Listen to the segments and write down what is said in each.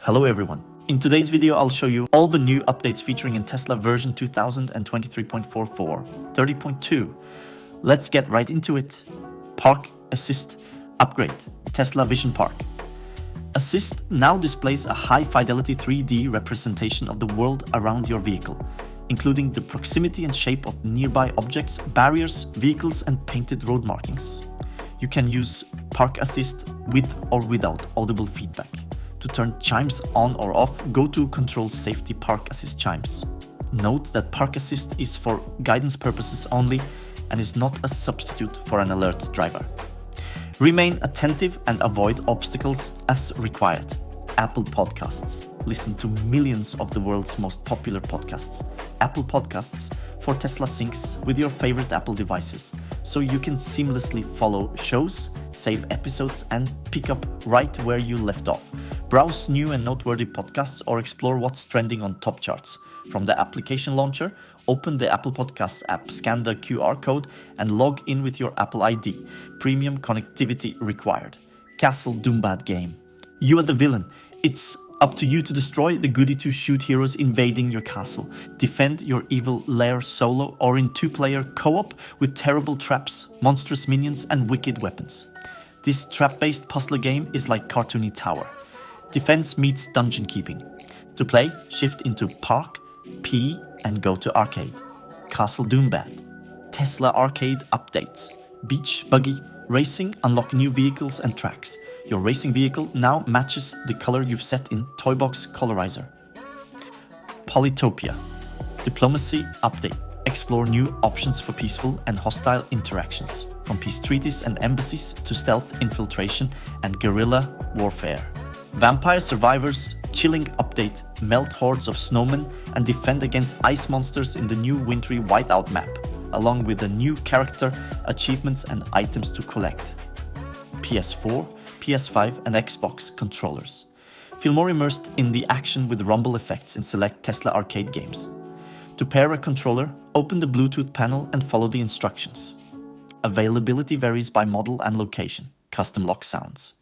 Hello everyone. In today's video, I'll show you all the new updates featuring in Tesla version 2023.44, 30.2. Let's get right into it. Park Assist upgrade, Tesla Vision Park. Assist now displays a high-fidelity 3D representation of the world around your vehicle, including the proximity and shape of nearby objects, barriers, vehicles, and painted road markings. You can use Park Assist with or without audible feedback. To turn chimes on or off, go to Control Safety Park Assist Chimes. Note that Park Assist is for guidance purposes only and is not a substitute for an alert driver. Remain attentive and avoid obstacles as required. Apple Podcasts. Listen to millions of the world's most popular podcasts. Apple Podcasts for Tesla syncs with your favorite Apple devices, so you can seamlessly follow shows, save episodes, and pick up right where you left off. Browse new and noteworthy podcasts or explore what's trending on top charts. From the application launcher, open the Apple Podcasts app, scan the QR code, and log in with your Apple ID. Premium connectivity required. Castle Doombad game. You are the villain. It's up to you to destroy the goody-two-shoot heroes invading your castle. Defend your evil lair solo or in two-player co-op with terrible traps, monstrous minions, and wicked weapons. This trap-based puzzler game is like cartoony tower. Defense meets dungeon keeping. To play, shift into Park, P, and go to Arcade. Castle Doombad. Tesla Arcade updates. Beach Buggy. Racing, unlock new vehicles and tracks. Your racing vehicle now matches the color you've set in Toybox Colorizer. Polytopia. Diplomacy update. Explore new options for peaceful and hostile interactions, from peace treaties and embassies to stealth infiltration and guerrilla warfare. Vampire Survivors chilling update. Melt hordes of snowmen and defend against ice monsters in the new wintry whiteout map, along with the new character, achievements, and items to collect. PS4, PS5, and Xbox controllers. Feel more immersed in the action with rumble effects in select Tesla Arcade games. To pair a controller, open the Bluetooth panel and follow the instructions. Availability varies by model and location. Custom lock sounds.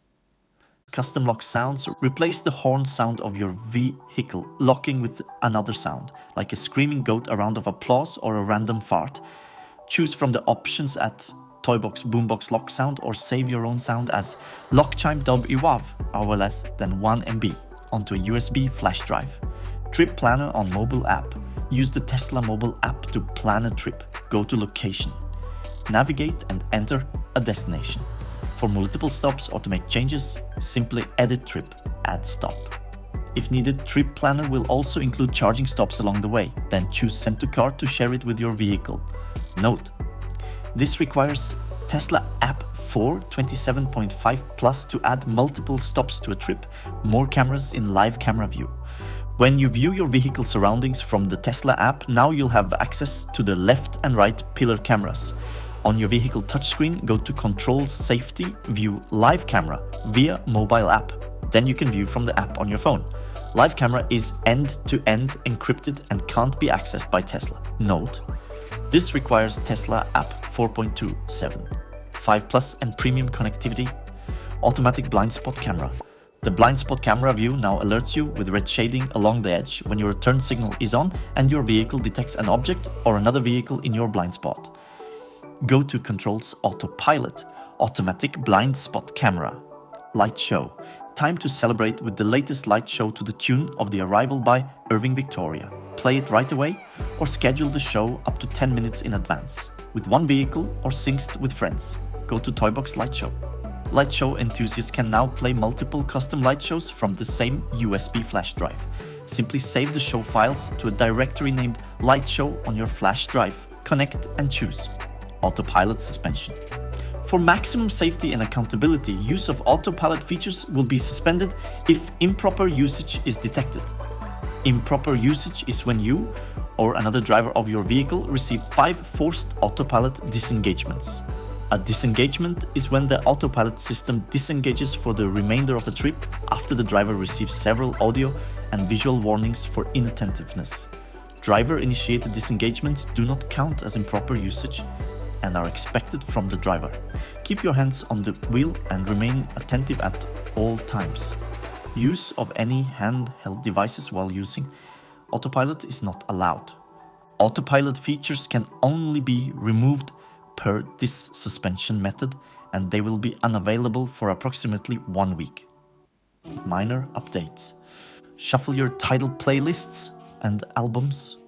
Custom lock sounds replace the horn sound of your vehicle locking with another sound, like a screaming goat, a round of applause, or a random fart. Choose from the options at Toybox Boombox Lock Sound or save your own sound as Lock Chime Dub Iwav, or less than 1 MB, onto a USB flash drive. Trip Planner on mobile app. Use the Tesla mobile app to plan a trip. Go to location. Navigate and enter a destination. For multiple stops or to make changes, simply edit trip, add stop. If needed, Trip Planner will also include charging stops along the way, then choose Send to Cart to share it with your vehicle. Note: this requires Tesla App 4.27.5 Plus to add multiple stops to a trip, more cameras in live camera view. When you view your vehicle surroundings from the Tesla app, now you'll have access to the left and right pillar cameras. On your vehicle touchscreen, go to Control Safety, view Live Camera via mobile app. Then you can view from the app on your phone. Live Camera is end-to-end encrypted and can't be accessed by Tesla. Note: this requires Tesla App 4.27, 5 Plus and Premium connectivity. Automatic blind spot camera. The blind spot camera view now alerts you with red shading along the edge when your turn signal is on and your vehicle detects an object or another vehicle in your blind spot. Go to Controls Autopilot, Automatic Blind Spot Camera. Light Show. Time to celebrate with the latest light show to the tune of The Arrival by Irving Victoria. Play it right away or schedule the show up to 10 minutes in advance, with one vehicle or synced with friends. Go to Toybox Light Show. Light show enthusiasts can now play multiple custom light shows from the same USB flash drive. Simply save the show files to a directory named Light Show on your flash drive. Connect and choose. Autopilot suspension. For maximum safety and accountability, use of autopilot features will be suspended if improper usage is detected. Improper usage is when you or another driver of your vehicle receive 5 forced autopilot disengagements. A disengagement is when the autopilot system disengages for the remainder of the trip after the driver receives several audio and visual warnings for inattentiveness. Driver-initiated disengagements do not count as improper usage and are expected from the driver. Keep your hands on the wheel and remain attentive at all times. Use of any handheld devices while using autopilot is not allowed. Autopilot features can only be removed per this suspension method, and they will be unavailable for approximately 1 week. Minor updates. Shuffle your title playlists and albums.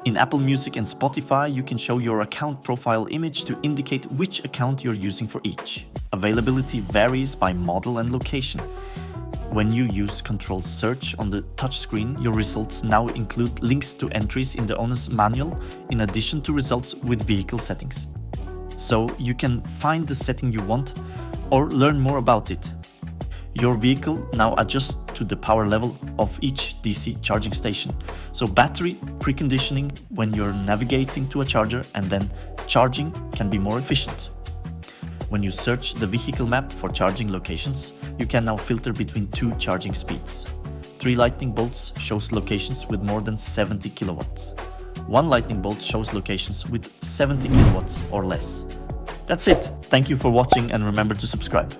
In Apple Music and Spotify, you can show your account profile image to indicate which account you're using for each. Availability varies by model and location. When you use Control Search on the touchscreen, your results now include links to entries in the owner's manual, in addition to results with vehicle settings. So you can find the setting you want or learn more about it. Your vehicle now adjusts to the power level of each DC charging station. So battery preconditioning when you're navigating to a charger and then charging can be more efficient. When you search the vehicle map for charging locations, you can now filter between 2 charging speeds. 3 lightning bolts shows locations with more than 70 kilowatts. 1 lightning bolt shows locations with 70 kilowatts or less. That's it. Thank you for watching and remember to subscribe.